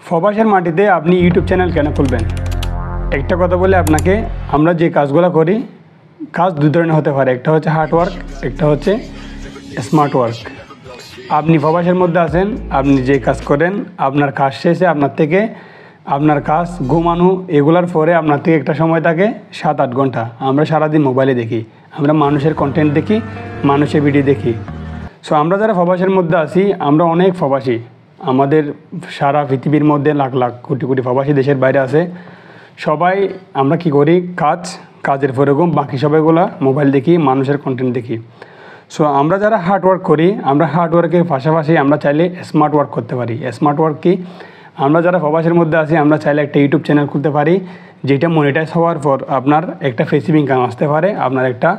প্রবাসের মাটিতে আপনি ইউটিউব চ্যানেল কেন খুলবেন? একটা কথা বলে আপনাকে, আমরা যে কাজগুলো করি, কাজ দুই ধরনের হতে পারে। একটা হচ্ছে হার্ড ওয়ার্ক, একটা হচ্ছে স্মার্ট ওয়ার্ক। আপনি প্রবাসের মধ্যে আছেন, আপনি যে কাজ করেন, আপনার কাজ শেষে আপনার কাজ ঘুমানো এগুলার পরে আপনার থেকে একটা সময় থাকে 7-8 ঘন্টা। আমরা সারাদিন মোবাইলে দেখি, আমরা মানুষের কন্টেন্ট দেখি, মানুষের ভিডিও দেখি। সো আমরা যারা প্রবাসের মধ্যে আছি, আমরা অনেক প্রবাসী। আমাদের সারা পৃথিবীর মধ্যে লাখ লাখ কোটি কোটি প্রবাসী দেশের বাইরে আছে। সবাই আমরা কি করি, কাজের পরে বাকি সবাইগুলো মোবাইল দেখি, মানুষের কন্টেন্ট দেখি। সো আমরা যারা হার্ড ওয়ার্ক করি, আমরা হার্ড ওয়ার্কের পাশাপাশি আমরা চাইলে স্মার্ট ওয়ার্ক করতে পারি। স্মার্ট ওয়ার্ক কি? আমরা যারা প্রবাসের মধ্যে আছি, আমরা চাইলে একটা ইউটিউব চ্যানেল খুলতে পারি, যেটা মনিটাইজ হওয়ার পর আপনার একটা ফেসিভ ইনকাম আসতে পারে, আপনার একটা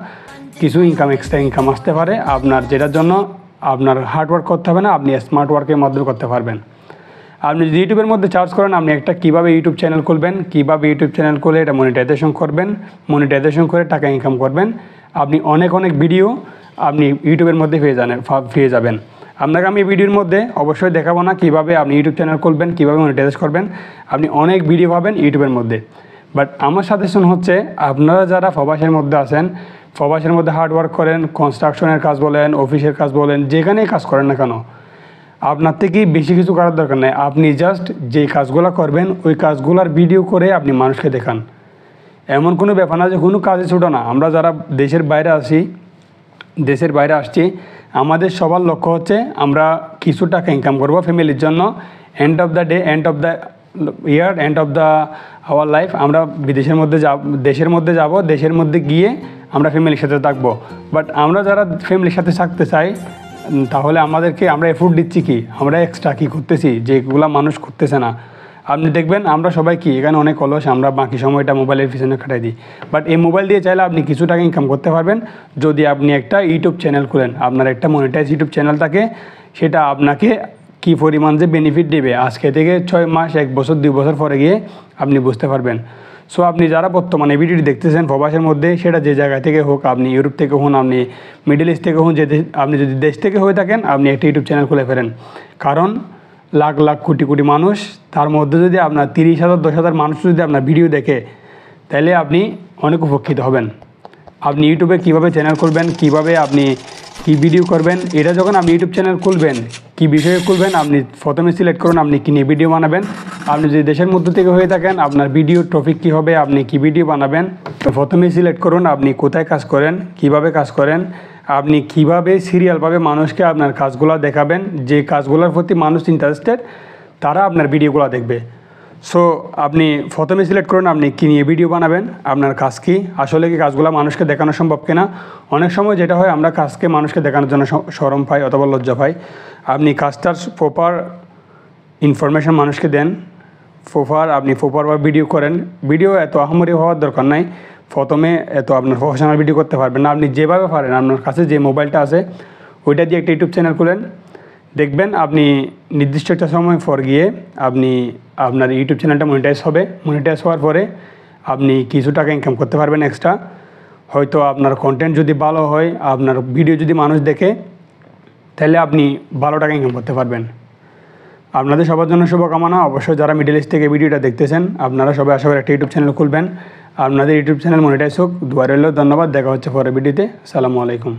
কিছু এক্সট্রা ইনকাম আসতে পারে আপনার, যেটার জন্য আপনার হার্ড ওয়ার্ক করতে হবে না, আপনি স্মার্ট ওয়ার্কের মাধ্যমে করতে পারবেন। আপনি যদি ইউটিউবের মধ্যে চার্জ করেন, আপনি একটা কীভাবে ইউটিউব চ্যানেল খুলবেন, কীভাবে ইউটিউব চ্যানেল খুলে এটা মনিটাইজেশন করবেন, মনিটাইজেশন করে টাকা ইনকাম করবেন, আপনি অনেক ভিডিও আপনি ইউটিউবের মধ্যে পেয়ে যাবেন। আপনাকে আমি ভিডিওর মধ্যে অবশ্যই দেখাবো না কীভাবে আপনি ইউটিউব চ্যানেল খুলবেন, কীভাবে মনিটাইজ করবেন। আপনি অনেক ভিডিও পাবেন ইউটিউবের মধ্যে। বাট আমার সাজেশন হচ্ছে, আপনারা যারা প্রবাসের মধ্যে আছেন, প্রবাসের মধ্যে হার্ড ওয়ার্ক করেন, কনস্ট্রাকশনের কাজ বলেন, অফিসের কাজ বলেন, যেখানেই কাজ করেন না কেন, আপনার থেকেই বেশি কিছু করার দরকার নেই। আপনি জাস্ট যে কাজগুলো করবেন, ওই কাজগুলোর ভিডিও করে আপনি মানুষকে দেখান। এমন কোনো ব্যাপার না যে কোনো কাজে ছোটো না। আমরা যারা দেশের বাইরে আসছি, আমাদের সবার লক্ষ্য হচ্ছে আমরা কিছু টাকা ইনকাম করবো ফ্যামিলির জন্য। End of the day, end of the year, end of the our life, আমরা দেশের মধ্যে যাব, দেশের মধ্যে গিয়ে আমরা ফ্যামিলির সাথে থাকবো। বাট আমরা যারা ফ্যামিলির সাথে থাকতে চাই, তাহলে আমরা এফোর্ট দিচ্ছি কি, আমরা এক্সট্রা কী করতেছি যেগুলো মানুষ করতেছে না। আপনি দেখবেন আমরা সবাই কি এখানে অনেক অলস, আমরা বাকি সময়টা মোবাইলের পিছনে কাটাই দিই। বাট এই মোবাইল দিয়ে চাইলে আপনি কিছু টাকা ইনকাম করতে পারবেন যদি আপনি একটা ইউটিউব চ্যানেল খুলেন, আপনার একটা মনিটাইজ ইউটিউব চ্যানেল থাকে। সেটা আপনাকে কী পরিমাণ যে বেনিফিট দেবে আজকে থেকে 6 মাস, 1 বছর, 2 বছর পরে গিয়ে আপনি বুঝতে পারবেন। সো আপনি যারা বর্তমানে ভিডিওটি দেখতেছেন প্রবাসের মধ্যে, সেটা যে জায়গা থেকে হোক, আপনি ইউরোপ থেকে হন, আপনি মিডল ইস্ট থেকে হন, আপনি যদি দেশ থেকে হয়ে থাকেন, আপনি একটা ইউটিউব চ্যানেল খুলে ফেলেন। কারণ লাখ লাখ কোটি কোটি মানুষ, তার মধ্যে যদি আপনার 30,000, 10,000 মানুষ যদি আপনার ভিডিও দেখে, তাহলে আপনি অনেক উপকৃত হবেন। আপনি ইউটিউবে কীভাবে চ্যানেল খুলবেন, কীভাবে আপনি কী ভিডিও করবেন, এটা যখন আপনি ইউটিউব চ্যানেল খুলবেন, কী বিষয়ে খুলবেন, আপনি প্রথমে সিলেক্ট করুন আপনি কী নিয়ে ভিডিও বানাবেন। আপনি যদি দেশের মধ্যে থেকে হয়ে থাকেন, আপনার ভিডিও টপিক কী হবে, আপনি কী ভিডিও বানাবেন, তো প্রথমে সিলেক্ট করুন আপনি কোথায় কাজ করেন, কীভাবে কাজ করেন, আপনি কীভাবে সিরিয়ালভাবে মানুষকে আপনার কাজগুলো দেখাবেন। যে কাজগুলোর প্রতি মানুষ ইন্টারেস্টেড, তারা আপনার ভিডিওগুলো দেখবে। সো আপনি প্রথমে সিলেক্ট করুন আপনি কী নিয়ে ভিডিও বানাবেন, আপনার কাজ কী, আসলে কি কাজগুলো মানুষকে দেখানো সম্ভব কিনা। অনেক সময় যেটা হয়, আমরা কাজকে মানুষকে দেখানোর জন্য শরম পাই অথবা লজ্জা পাই। আপনি কাজটার প্রপার ইনফরমেশন মানুষকে দেন, আপনি প্রপারভাবে ভিডিও করেন। ভিডিও এত আহামরি হওয়ার দরকার নাই, প্রথমে এত আপনার প্রফেশনাল ভিডিও করতে পারবেন না। আপনি যেভাবে পারেন, আপনার কাছে যে মোবাইলটা আছে ওইটা দিয়ে একটা ইউটিউব চ্যানেল খুলেন, দেখবেন আপনি নির্দিষ্ট একটা সময় পর গিয়ে আপনার ইউটিউব চ্যানেলটা মনিটাইজ হওয়ার পরে আপনি কিছু টাকা ইনকাম করতে পারবেন এক্সট্রা। হয়তো আপনার কন্টেন্ট যদি ভালো হয়, আপনার ভিডিও যদি মানুষ দেখে, তাহলে আপনি ভালো টাকা ইনকাম করতে পারবেন। আপনাদের সবার জন্য শুভকামনা। অবশ্যই যারা মিডল ইস্ট থেকে ভিডিওটা দেখতেছেন, আপনারা সবাই আশা করি একটা ইউটিউব চ্যানেল খুলবেন, আপনাদের ইউটিউব চ্যানেল মনিটাইজ হোক। দোয়া রইল। ধন্যবাদ। দেখা হচ্ছে পরের ভিডিওতে। আসসালামু আলাইকুম।